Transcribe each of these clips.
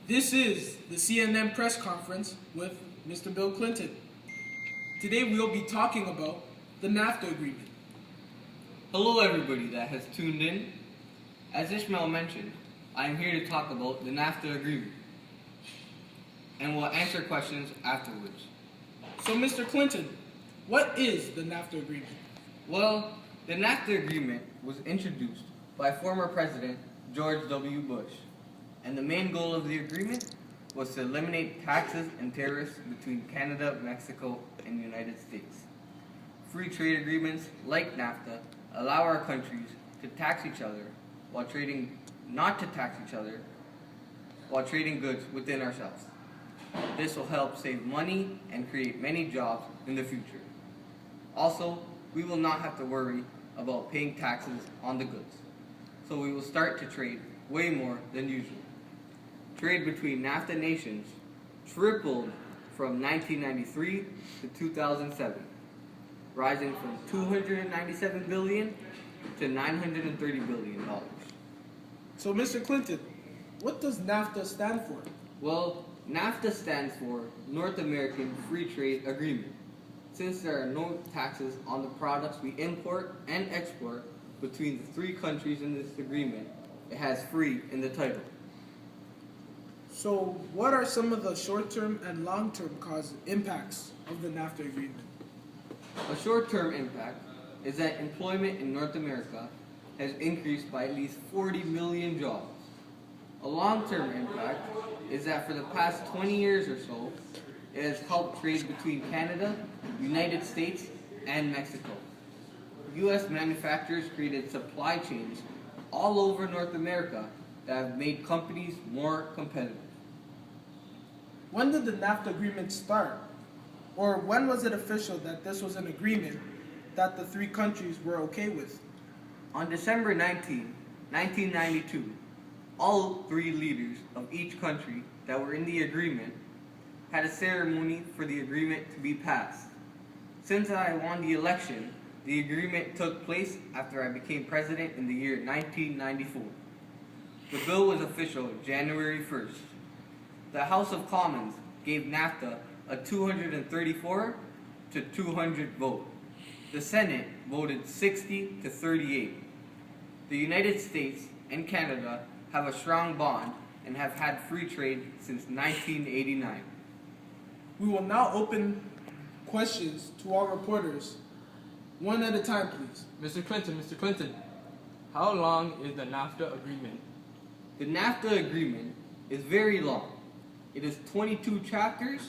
This is the CNN press conference with Mr. Bill Clinton. Today we'll be talking about the NAFTA agreement. Hello everybody that has tuned in. As Ishmael mentioned, I am here to talk about the NAFTA agreement and will answer questions afterwards. So Mr. Clinton, what is the NAFTA agreement? Well, the NAFTA agreement was introduced by former President George W. Bush, and the main goal of the agreement was to eliminate taxes and tariffs between Canada, Mexico, and the United States. Free trade agreements like NAFTA allow our countries to tax each other while not to tax each other while trading goods within ourselves. This will help save money and create many jobs in the future. Also, we will not have to worry about paying taxes on the goods, so we will start to trade way more than usual. Trade between NAFTA nations tripled from 1993 to 2007, rising from $297 billion to $930 billion. So Mr. Clinton, what does NAFTA stand for? Well, NAFTA stands for North American Free Trade Agreement. Since there are no taxes on the products we import and export between the three countries in this agreement, it has free in the title. So what are some of the short-term and long-term impacts of the NAFTA agreement? A short-term impact is that employment in North America has increased by at least 40 million jobs. A long-term impact is that for the past 20 years or so, it has helped trade between Canada, United States, and Mexico. U.S. manufacturers created supply chains all over North America that have made companies more competitive. When did the NAFTA agreement start? Or when was it official that this was an agreement that the three countries were okay with? On December 19, 1992, all three leaders of each country that were in the agreement had a ceremony for the agreement to be passed. Since I won the election, the agreement took place after I became president in the year 1994. The bill was official January 1st. The House of Commons gave NAFTA a 234 to 200 vote. The Senate voted 60 to 38. The United States and Canada have a strong bond and have had free trade since 1989. We will now open questions to our reporters. One at a time, please. Mr. Clinton, how long is the NAFTA agreement? The NAFTA agreement is very long. It is 22 chapters,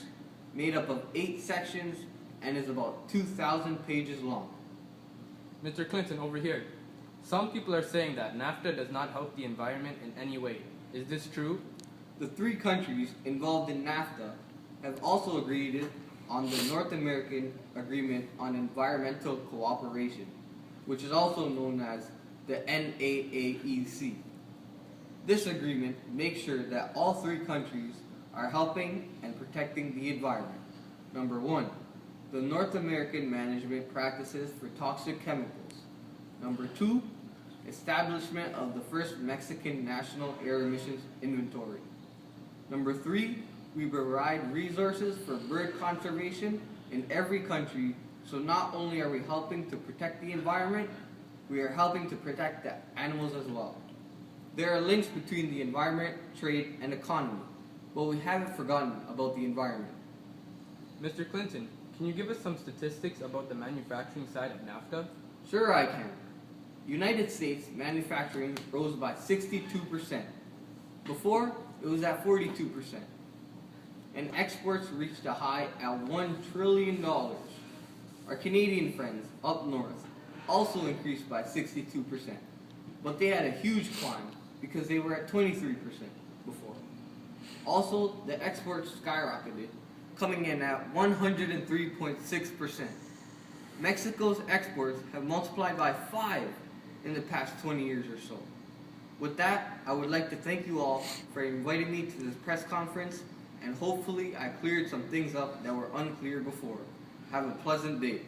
made up of 8 sections, and is about 2,000 pages long. Mr. Clinton, over here. Some people are saying that NAFTA does not help the environment in any way. Is this true? The three countries involved in NAFTA have also agreed on the North American Agreement on Environmental Cooperation, which is also known as the NAAEC. This agreement makes sure that all three countries are helping and protecting the environment. Number 1, the North American management practices for toxic chemicals. Number 2, establishment of the first Mexican national air emissions inventory. Number 3, we provide resources for bird conservation in every country, so not only are we helping to protect the environment, we are helping to protect the animals as well. There are links between the environment, trade, and economy, but we haven't forgotten about the environment. Mr. Clinton, can you give us some statistics about the manufacturing side of NAFTA? Sure I can. United States manufacturing rose by 62%. Before, it was at 42%. And exports reached a high at $1 trillion. Our Canadian friends up north also increased by 62%, but they had a huge climb because they were at 23% before. Also, the exports skyrocketed, coming in at 103.6%. Mexico's exports have multiplied by 5 in the past 20 years or so. With that, I would like to thank you all for inviting me to this press conference, and hopefully I cleared some things up that were unclear before. Have a pleasant day.